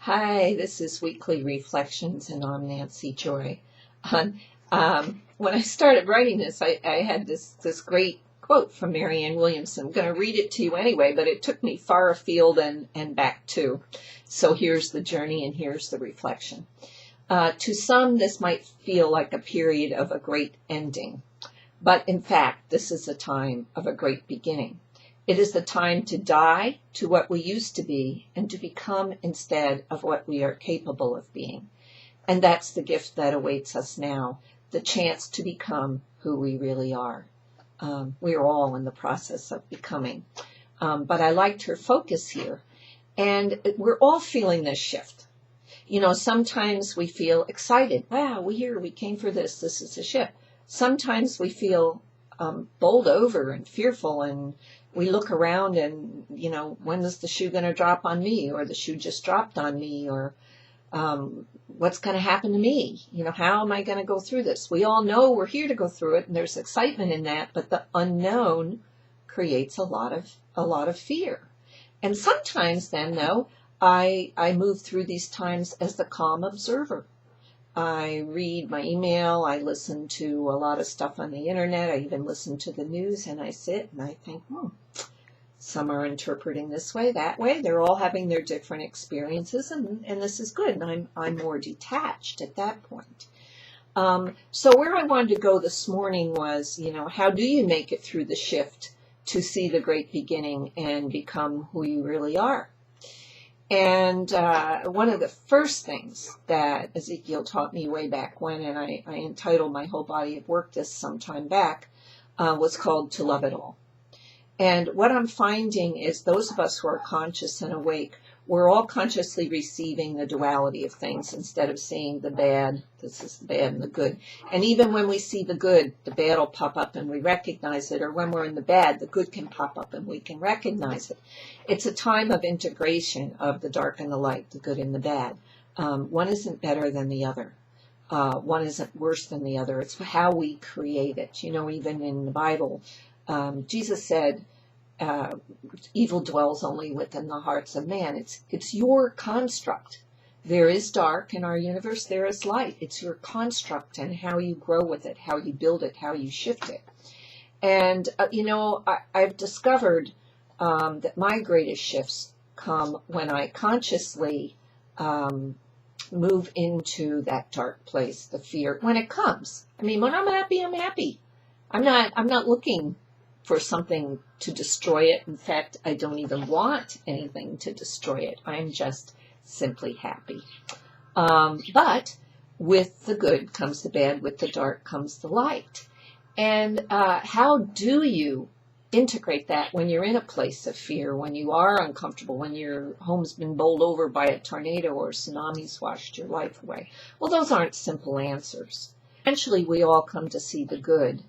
Hi, this is Weekly Reflections, and I'm Nancy Joy. When I started writing this, I had this great quote from Marianne Williamson. I'm going to read it to you anyway, but it took me far afield and back too. So here's the journey and here's the reflection. To some, this might feel like a period of a great ending, but in fact, this is a time of a great beginning. It is the time to die to what we used to be and to become instead of what we are capable of being. And that's the gift that awaits us now, the chance to become who we really are. We are all in the process of becoming. But I liked her focus here. And we're all feeling this shift. You know, sometimes we feel excited. Wow, we came for this. This is a shift. Sometimes we feel bowled over and fearful, and we look around and, when is the shoe going to drop on me, or the shoe just dropped on me, or what's going to happen to me? How am I going to go through this? We all know we're here to go through it, and there's excitement in that, but the unknown creates a lot of fear. And sometimes then, though, I move through these times as the calm observer. I read my email, I listen to a lot of stuff on the internet, I even listen to the news, and I sit and I think, some are interpreting this way, that way. They're all having their different experiences, and this is good. And I'm more detached at that point. So where I wanted to go this morning was, how do you make it through the shift to see the great beginning and become who you really are? And one of the first things that Ezekiel taught me way back when, and I entitled my whole body of work this some time back, was called To Love It All. And what I'm finding is those of us who are conscious and awake, we're all consciously receiving the duality of things instead of seeing the bad. This is the bad and the good. And even when we see the good, the bad will pop up and we recognize it. Or when we're in the bad, the good can pop up and we can recognize it. It's a time of integration of the dark and the light, the good and the bad. One isn't better than the other. One isn't worse than the other. It's how we create it. Even in the Bible, Jesus said, evil dwells only within the hearts of man. It's your construct. There is dark in our universe. There is light. It's your construct and how you grow with it, how you build it, how you shift it. And, I've discovered that my greatest shifts come when I consciously move into that dark place, the fear, when it comes. When I'm happy, I'm happy. I'm not looking for something to destroy it. In fact, I don't even want anything to destroy it. I'm just simply happy. But with the good comes the bad, with the dark comes the light. And how do you integrate that when you're in a place of fear, when you are uncomfortable, when your home's been bowled over by a tornado or tsunamis washed your life away? Well, those aren't simple answers. Eventually, we all come to see the good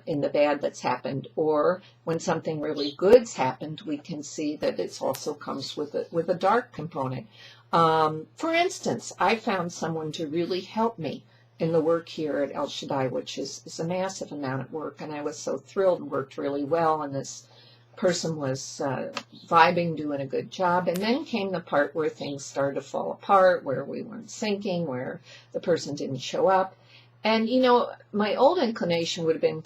in the bad that's happened, or when something really good's happened, we can see that it also comes with a dark component. For instance, I found someone to really help me in the work here at El Shaddai, which is a massive amount of work, and I was so thrilled and worked really well, and this person was vibing, doing a good job, and then came the part where things started to fall apart, where we weren't syncing, where the person didn't show up. And, my old inclination would have been,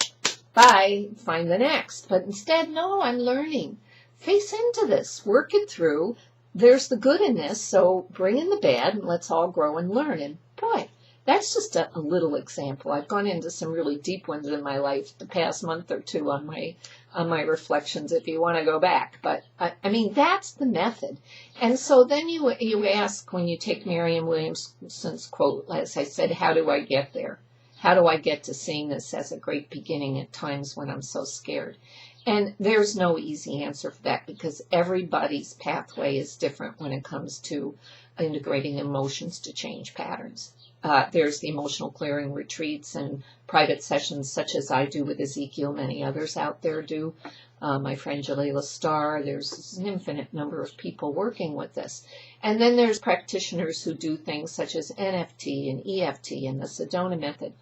bye, find the next. But instead, no, I'm learning. Face into this. Work it through. There's the good in this, so bring in the bad, and let's all grow and learn. And, boy, that's just a little example. I've gone into some really deep ones in my life the past month or two on my reflections, if you want to go back. But, that's the method. And so then you ask, when you take Marianne Williamson's quote, as I said, how do I get there? How do I get to seeing this as a great beginning at times when I'm so scared? And there's no easy answer for that, because everybody's pathway is different when it comes to integrating emotions to change patterns. There's the emotional clearing retreats and private sessions such as I do with Ezekiel, many others out there do. My friend Jalila Starr, there's an infinite number of people working with this. And then there's practitioners who do things such as NFT and EFT and the Sedona method.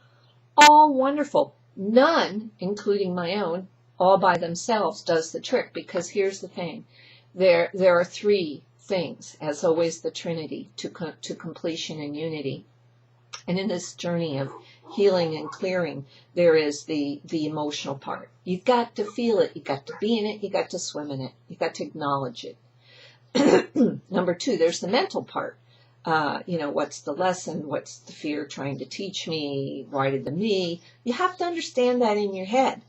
All wonderful. None, including my own, all by themselves does the trick, because here's the thing. There are three things, as always the Trinity, to completion and unity. And in this journey of healing and clearing, there is the emotional part. You've got to feel it. You've got to be in it. You've got to swim in it. You've got to acknowledge it. Number two, there's the mental part. What's the lesson? What's the fear trying to teach me? Why did the me? You have to understand that in your head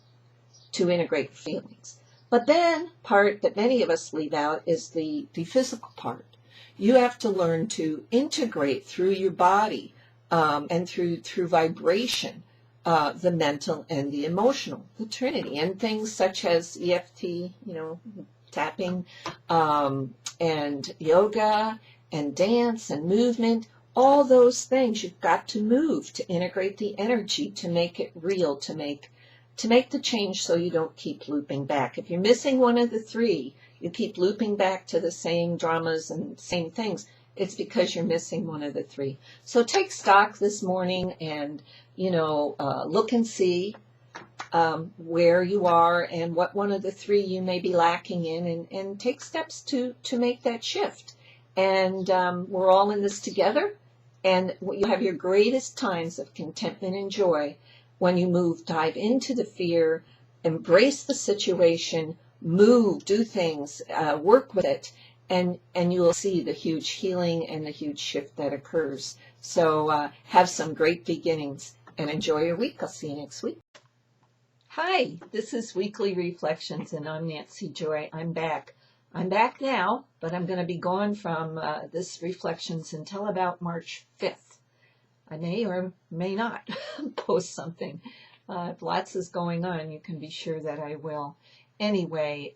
to integrate feelings. But then part that many of us leave out is the physical part. You have to learn to integrate through your body and through vibration the mental and the emotional, the Trinity, and things such as EFT, tapping, and yoga and dance and movement. All those things you've got to move to integrate the energy, to make it real, to make the change so you don't keep looping back. If you're missing one of the three, you keep looping back to the same dramas and same things, it's because you're missing one of the three. So take stock this morning and, look and see where you are and what one of the three you may be lacking in, and take steps to make that shift. And we're all in this together, and you have your greatest times of contentment and joy when you dive into the fear, embrace the situation, move, do things, work with it, and you will see the huge healing and the huge shift that occurs. So have some great beginnings and enjoy your week. I'll see you next week. Hi, this is Weekly Reflections, and I'm Nancy Joy. I'm back. I'm back now, but I'm going to be gone from this Reflections until about March 5th. I may or may not post something. If lots is going on, you can be sure that I will. Anyway,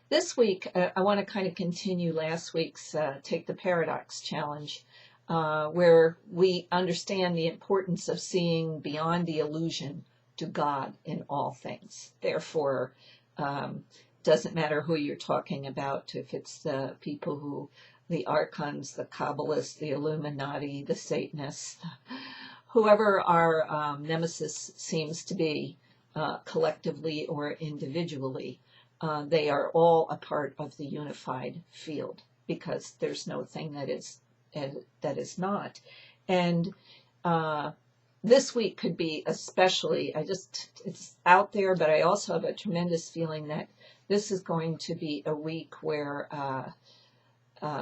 this week I want to kind of continue last week's Take the Paradox Challenge, where we understand the importance of seeing beyond the illusion to God in all things. Therefore, doesn't matter who you're talking about, if it's the people who, the archons, the Kabbalists, the Illuminati, the Satanists, whoever our nemesis seems to be, collectively or individually, they are all a part of the unified field, because there's no thing that is not. And this week could be especially, it's out there, but I also have a tremendous feeling that this is going to be a week where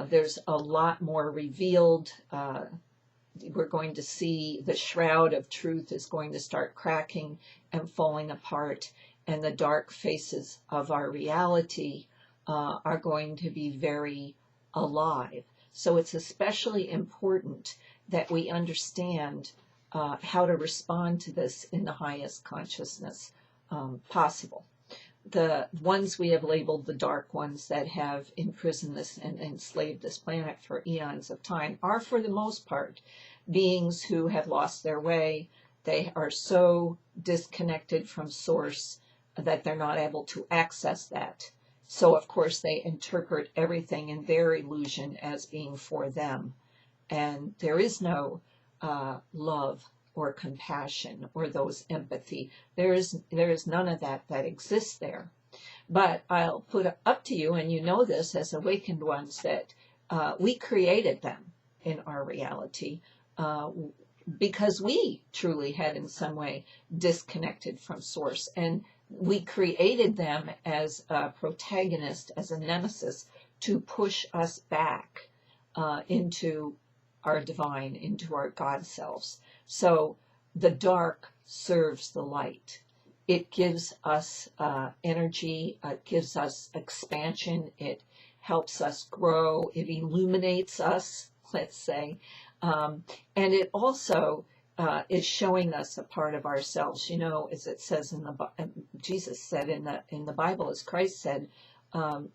there's a lot more revealed. We're going to see the shroud of truth is going to start cracking and falling apart, and the dark faces of our reality are going to be very alive. So it's especially important that we understand how to respond to this in the highest consciousness possible. The ones we have labeled the dark ones that have imprisoned this and enslaved this planet for eons of time are, for the most part, beings who have lost their way. They are so disconnected from source that they're not able to access that. So, of course, they interpret everything in their illusion as being for them. And there is no love or compassion or those empathy. There is none of that exists there. But I'll put up to you, and you know this as awakened ones, that we created them in our reality because we truly had in some way disconnected from source. And we created them as a protagonist, as a nemesis, to push us back into our divine, into our God selves. So the dark serves the light. It gives us energy, it gives us expansion, it helps us grow, it illuminates us, let's say, and it also is showing us a part of ourselves. As it says Jesus said in the Bible, as Christ said,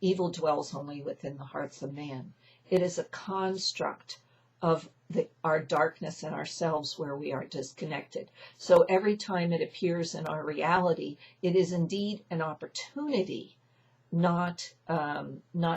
evil dwells only within the hearts of man. It is a construct of our darkness in ourselves where we are disconnected. So every time it appears in our reality, it is indeed an opportunity, not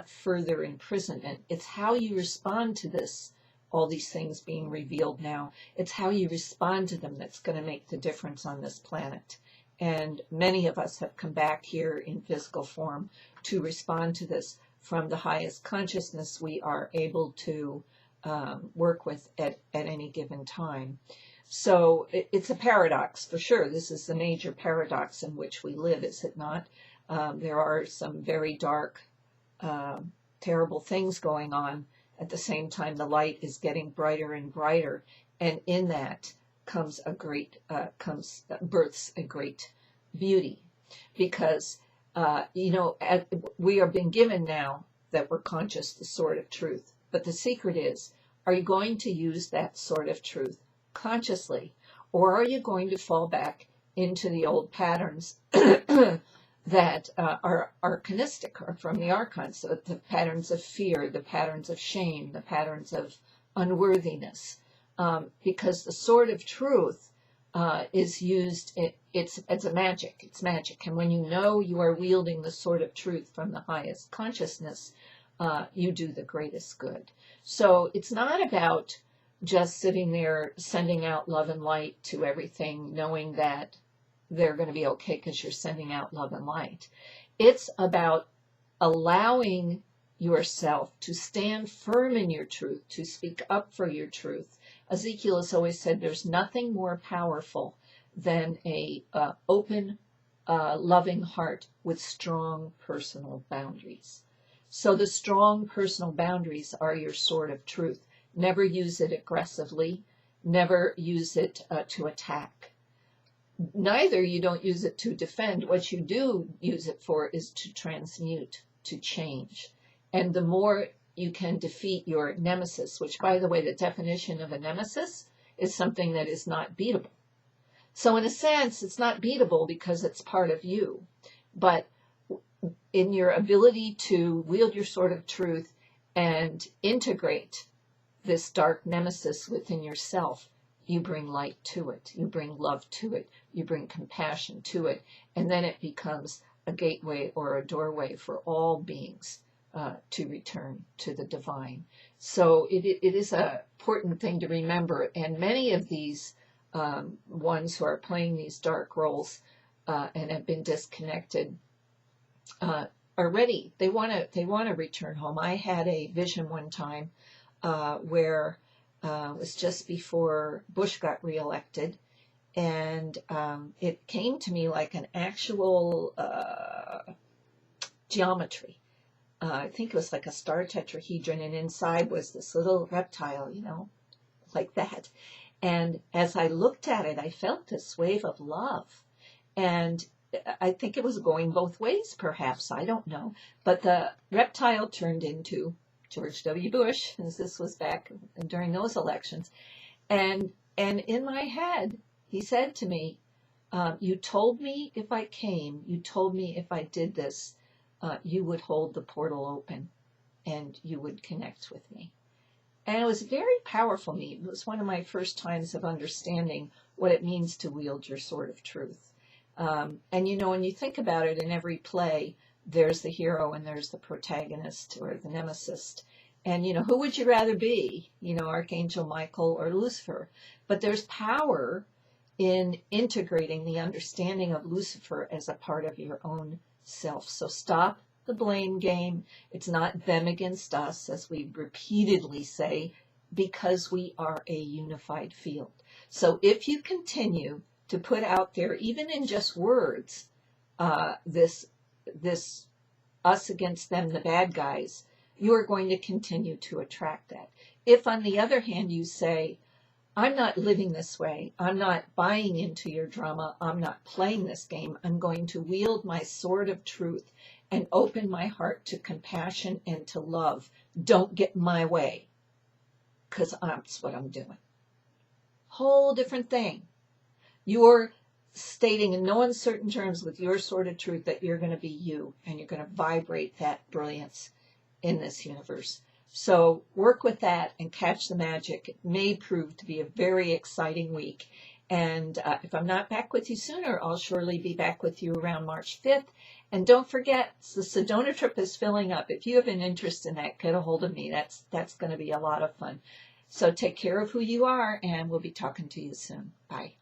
further imprisonment. It's how you respond to this, all these things being revealed now. It's how you respond to them that's going to make the difference on this planet. And many of us have come back here in physical form to respond to this from the highest consciousness we are able to work with at any given time. So it's a paradox for sure. This is the major paradox in which we live, is it not? There are some very dark, terrible things going on. At the same time, the light is getting brighter and brighter, and in that comes births a great beauty, because we are being given now that we're conscious the sword of truth. But the secret is, are you going to use that sword of truth consciously, or are you going to fall back into the old patterns that are arcanistic, or from the archons, so the patterns of fear, the patterns of shame, the patterns of unworthiness? Because the sword of truth is used, it's a magic. It's magic. And when you know you are wielding the sword of truth from the highest consciousness, you do the greatest good. So it's not about just sitting there sending out love and light to everything, knowing that they're going to be okay because you're sending out love and light. It's about allowing yourself to stand firm in your truth, to speak up for your truth. Ezekiel has always said there's nothing more powerful than a open, loving heart with strong personal boundaries. So the strong personal boundaries are your sword of truth. Never use it aggressively. Never use it to attack. Neither you don't use it to defend. What you do use it for is to transmute, to change. And the more you can defeat your nemesis, which, by the way, the definition of a nemesis is something that is not beatable. So in a sense, it's not beatable because it's part of you. But in your ability to wield your sword of truth and integrate this dark nemesis within yourself, you bring light to it, you bring love to it, you bring compassion to it, and then it becomes a gateway or a doorway for all beings to return to the divine. So it is an important thing to remember, and many of these ones who are playing these dark roles and have been disconnected are ready. They want to return home. I had a vision one time where it was just before Bush got reelected, and it came to me like an actual geometry. I think it was like a star tetrahedron, and inside was this little reptile, like that. And as I looked at it, I felt this wave of love. And I think it was going both ways, perhaps. I don't know. But the reptile turned into George W. Bush, as this was back during those elections. And in my head, he said to me, you told me if I came, you told me if I did this, you would hold the portal open and you would connect with me. And it was very powerful. It was one of my first times of understanding what it means to wield your sword of truth. And when you think about it, in every play, there's the hero and there's the protagonist or the nemesis. And, who would you rather be? Archangel Michael or Lucifer. But there's power in integrating the understanding of Lucifer as a part of your own self. So stop the blame game. It's not them against us, as we repeatedly say, because we are a unified field. So if you continue to put out there, even in just words, this us against them, the bad guys, you are going to continue to attract that. If, on the other hand, you say, I'm not living this way, I'm not buying into your drama, I'm not playing this game, I'm going to wield my sword of truth and open my heart to compassion and to love. Don't get in my way, because that's what I'm doing. Whole different thing. You're stating in no uncertain terms with your sword of truth that you're going to be you, and you're going to vibrate that brilliance in this universe. So work with that and catch the magic. It may prove to be a very exciting week. And if I'm not back with you sooner, I'll surely be back with you around March 5th. And don't forget, the Sedona trip is filling up. If you have an interest in that, get a hold of me. That's going to be a lot of fun. So take care of who you are, and we'll be talking to you soon. Bye.